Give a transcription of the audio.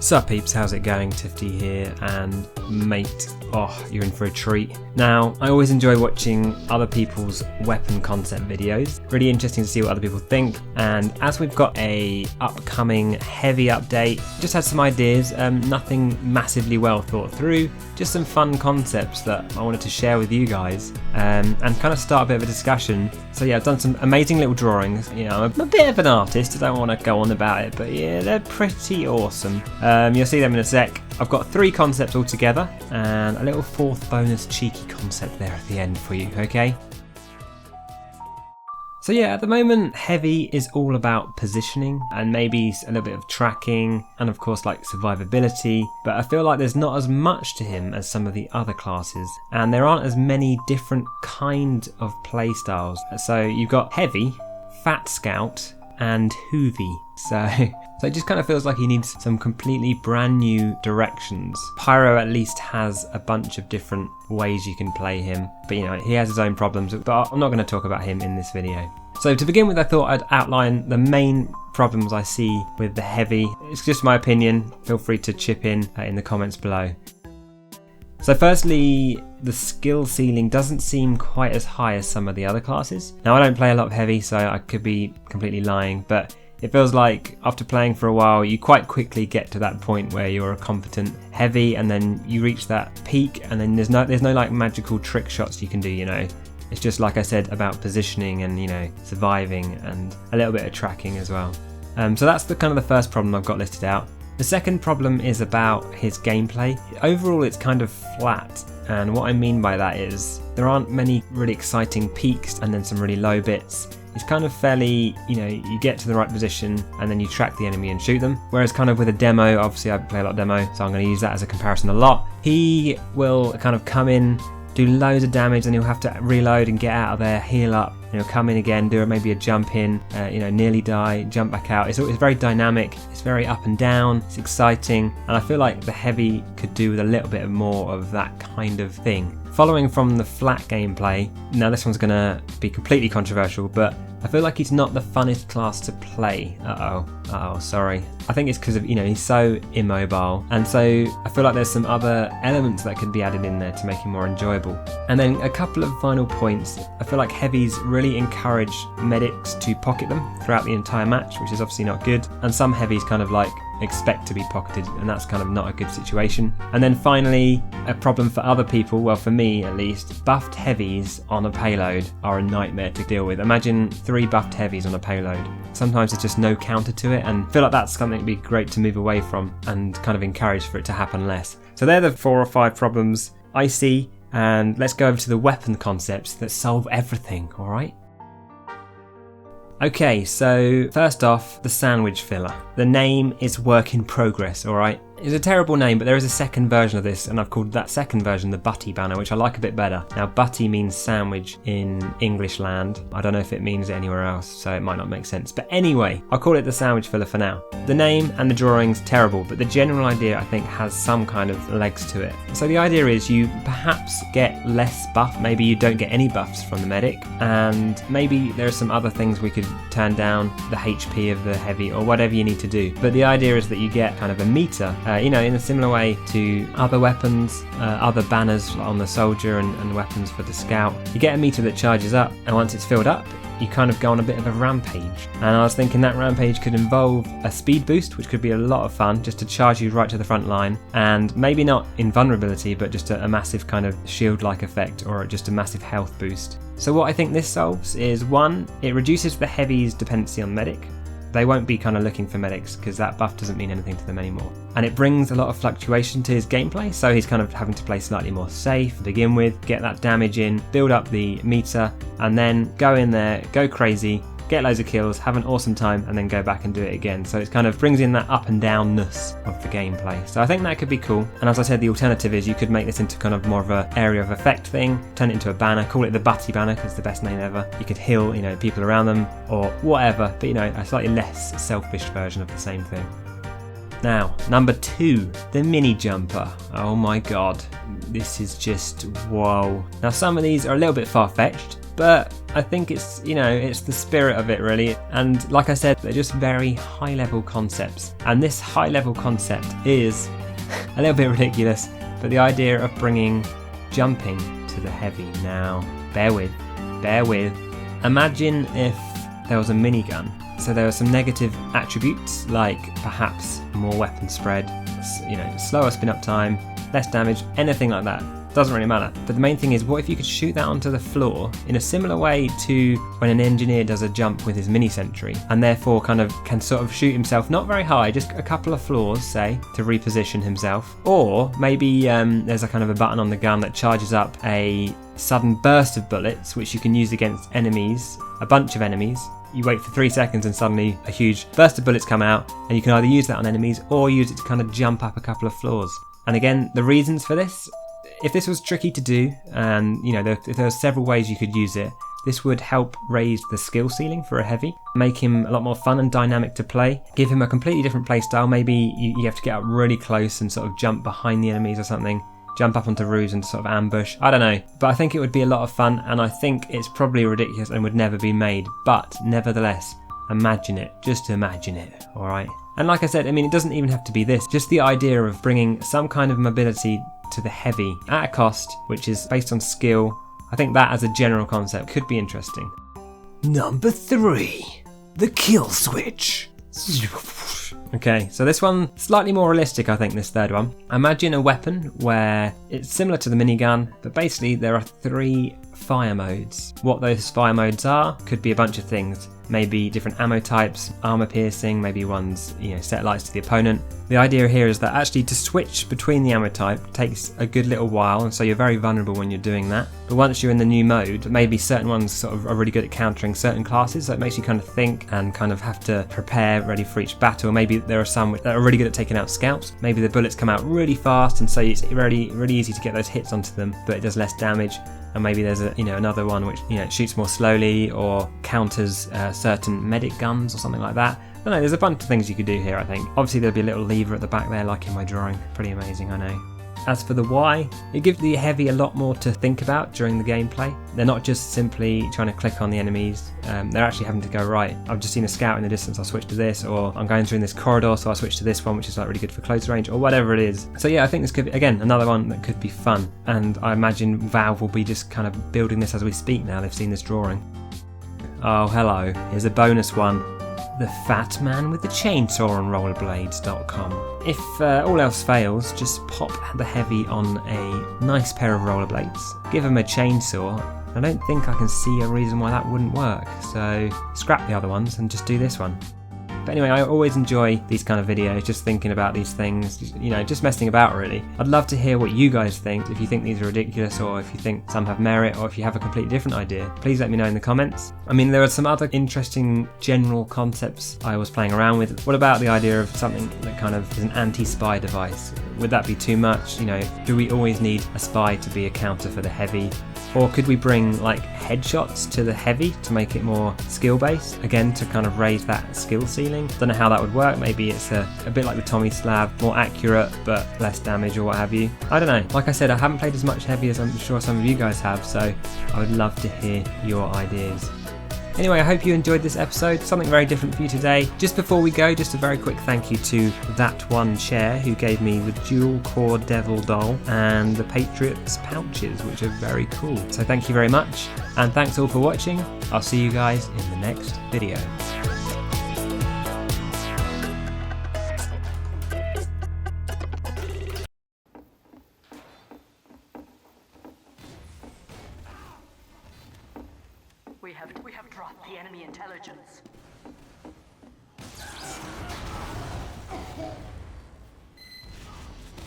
Sup peeps, how's it going? Toofty here, and mate, you're in for a treat. Now, I always enjoy watching other people's weapon concept videos. Really interesting to see what other people think, and as we've got a upcoming heavy update, just had some ideas, nothing massively well thought through, just some fun concepts that I wanted to share with you guys, and kind of start a bit of a discussion. So yeah, I've done some amazing little drawings. You know, I'm a bit of an artist, I don't want to go on about it, but yeah, they're pretty awesome. You'll see them in a sec. I've got 3 concepts all together and a little 4th bonus cheeky concept there at the end for you, okay? So yeah, at the moment, heavy is all about positioning and maybe a little bit of tracking and of course like survivability, but I feel like there's not as much to him as some of the other classes, and there aren't as many different kind of play styles. So you've got heavy, fat scout, and hoovy. So it just kind of feels like he needs some completely brand new directions. Pyro at least has a bunch of different ways you can play him, but you know, he has his own problems, but I'm not going to talk about him in this video. So to begin with, I thought I'd outline the main problems I see with the heavy. It's just my opinion, feel free to chip in the comments below. So firstly, the skill ceiling doesn't seem quite as high as some of the other classes. Now I don't play a lot of heavy, so I could be completely lying, but it feels like after playing for a while, you quite quickly get to that point where you're a competent heavy, and then you reach that peak, and then there's no like magical trick shots you can do, you know. It's just, like I said, about positioning and, you know, surviving and a little bit of tracking as well. So that's the kind of the first problem I've got listed out. The second problem is about his gameplay. Overall, it's kind of flat, and what I mean by that is there aren't many really exciting peaks and then some really low bits. It's kind of fairly, you know, you get to the right position and then you track the enemy and shoot them. Whereas kind of with a demo, obviously I play a lot of demo, so I'm going to use that as a comparison a lot. He will kind of come in, do loads of damage, and he'll have to reload and get out of there, heal up, you know, come in again, do maybe a jump in, you know, nearly die, jump back out. It's very dynamic, it's very up and down, it's exciting, and I feel like the heavy could do with a little bit more of that kind of thing. Following from the flat gameplay, now this one's gonna be completely controversial, but I feel like he's not the funnest class to play. Sorry. I think it's because of, you know, he's so immobile, and so I feel like there's some other elements that could be added in there to make him more enjoyable. And then a couple of final points. I feel like heavies really encourage medics to pocket them throughout the entire match, which is obviously not good, and some heavies kind of like expect to be pocketed, and that's kind of not a good situation. And then finally, a problem for other people, well for me at least, buffed heavies on a payload are a nightmare to deal with. Imagine 3 buffed heavies on a payload. Sometimes there's just no counter to it, and I feel like that's something that'd be great to move away from and kind of encourage for it to happen less. So they're the 4 or 5 problems I see, and let's go over to the weapon concepts that solve everything, alright? Okay, so first off, the sandwich filler. The name is work in progress, alright? It's a terrible name, but there is a second version of this, and I've called that second version the Butty banner, which I like a bit better. Now, Butty means sandwich in English land. I don't know if it means it anywhere else, so it might not make sense. But anyway, I'll call it the sandwich filler for now. The name and the drawing's terrible, but the general idea, I think, has some kind of legs to it. So the idea is you perhaps get less buff, maybe you don't get any buffs from the medic, and maybe there are some other things we could turn down, the HP of the heavy, or whatever you need to do. But the idea is that you get kind of a meter, you know, in a similar way to other weapons, other banners on the soldier and weapons for the scout. You get a meter that charges up, and once it's filled up, you kind of go on a bit of a rampage. And I was thinking that rampage could involve a speed boost, which could be a lot of fun, just to charge you right to the front line, and maybe not invulnerability, but just a massive kind of shield-like effect, or just a massive health boost. So what I think this solves is, 1, it reduces the heavy's dependency on medic. They won't be kind of looking for medics because that buff doesn't mean anything to them anymore. And it brings a lot of fluctuation to his gameplay, so he's kind of having to play slightly more safe to begin with, get that damage in, build up the meter, and then go in there, go crazy, get loads of kills, have an awesome time, and then go back and do it again. So it kind of brings in that up and downness of the gameplay. So I think that could be cool. And as I said, the alternative is you could make this into kind of more of an area of effect thing, turn it into a banner, call it the Butty banner because it's the best name ever. You could heal, you know, people around them or whatever, but you know, a slightly less selfish version of the same thing. Now, number 2, the mini jumper. Oh my god, this is just whoa. Now some of these are a little bit far-fetched, but I think it's, you know, it's the spirit of it really. And like I said, they're just very high level concepts. And this high level concept is a little bit ridiculous, but the idea of bringing jumping to the heavy. Now, bear with. Imagine if there was a minigun. So there are some negative attributes, like perhaps more weapon spread, you know, slower spin up time, less damage, anything like that. Doesn't really matter. But the main thing is, what if you could shoot that onto the floor in a similar way to when an engineer does a jump with his mini sentry, and therefore kind of can sort of shoot himself not very high, just a couple of floors, say, to reposition himself. Or maybe there's a kind of a button on the gun that charges up a sudden burst of bullets, which you can use against enemies, a bunch of enemies. You wait for 3 seconds and suddenly a huge burst of bullets come out, and you can either use that on enemies or use it to kind of jump up a couple of floors. And again, the reasons for this, if this was tricky to do, and you know, if there were several ways you could use it, this would help raise the skill ceiling for a heavy, make him a lot more fun and dynamic to play, give him a completely different play style. Maybe you have to get up really close and sort of jump behind the enemies or something, jump up onto roofs and sort of ambush. I don't know, but I think it would be a lot of fun, and I think it's probably ridiculous and would never be made, but nevertheless, imagine it, just imagine it, alright? And like I said, I mean, it doesn't even have to be this, just the idea of bringing some kind of mobility to the heavy at a cost which is based on skill. I think that as a general concept could be interesting. Number 3, the kill switch. Okay, so this one, slightly more realistic, I think, this third one. Imagine a weapon where it's similar to the minigun, but basically there are 3 fire modes. What those fire modes are could be a bunch of things. Maybe different ammo types, armor piercing, maybe ones, you know, set lights to the opponent. The idea here is that actually to switch between the ammo type takes a good little while, and so you're very vulnerable when you're doing that. But once you're in the new mode, maybe certain ones sort of are really good at countering certain classes, so it makes you kind of think and kind of have to prepare ready for each battle. Maybe there are some that are really good at taking out scouts. Maybe the bullets come out really fast, and so it's really easy to get those hits onto them, but it does less damage. And maybe there's another one which, you know, shoots more slowly or counters certain medic guns or something like that. I don't know, there's a bunch of things you could do here, I think. Obviously there'll be a little lever at the back there, like in my drawing. Pretty amazing, I know. As for the why, it gives the heavy a lot more to think about during the gameplay. They're not just simply trying to click on the enemies, they're actually having to go, right, I've just seen a scout in the distance, I'll switch to this, or I'm going through in this corridor, so I'll switch to this one, which is like really good for close range, or whatever it is. So yeah, I think this could be, again, another one that could be fun, and I imagine Valve will be just kind of building this as we speak now they've seen this drawing. Oh, hello, here's a bonus one. The Fat Man with the Chainsaw on rollerblades.com. If all else fails, just pop the heavy on a nice pair of rollerblades, give him a chainsaw. I don't think I can see a reason why that wouldn't work, so scrap the other ones and just do this one. But anyway, I always enjoy these kind of videos, just thinking about these things, you know, just messing about really. I'd love to hear what you guys think, if you think these are ridiculous, or if you think some have merit, or if you have a completely different idea. Please let me know in the comments. I mean, there are some other interesting general concepts I was playing around with. What about the idea of something that kind of is an anti-spy device? Would that be too much? You know, do we always need a spy to be a counter for the heavy? Or could we bring like headshots to the heavy to make it more skill based? Again, to kind of raise that skill ceiling. Don't know how that would work. Maybe it's a bit like the Tommy Slab, more accurate but less damage or what have you. I don't know. Like I said, I haven't played as much heavy as I'm sure some of you guys have, so I would love to hear your ideas. Anyway, I hope you enjoyed this episode, something very different for you today. Just before we go, just a very quick thank you to That One Chair, who gave me the dual core devil doll and the Patriots pouches, which are very cool. So thank you very much, and thanks all for watching. I'll see you guys in the next video. We have dropped the enemy intelligence.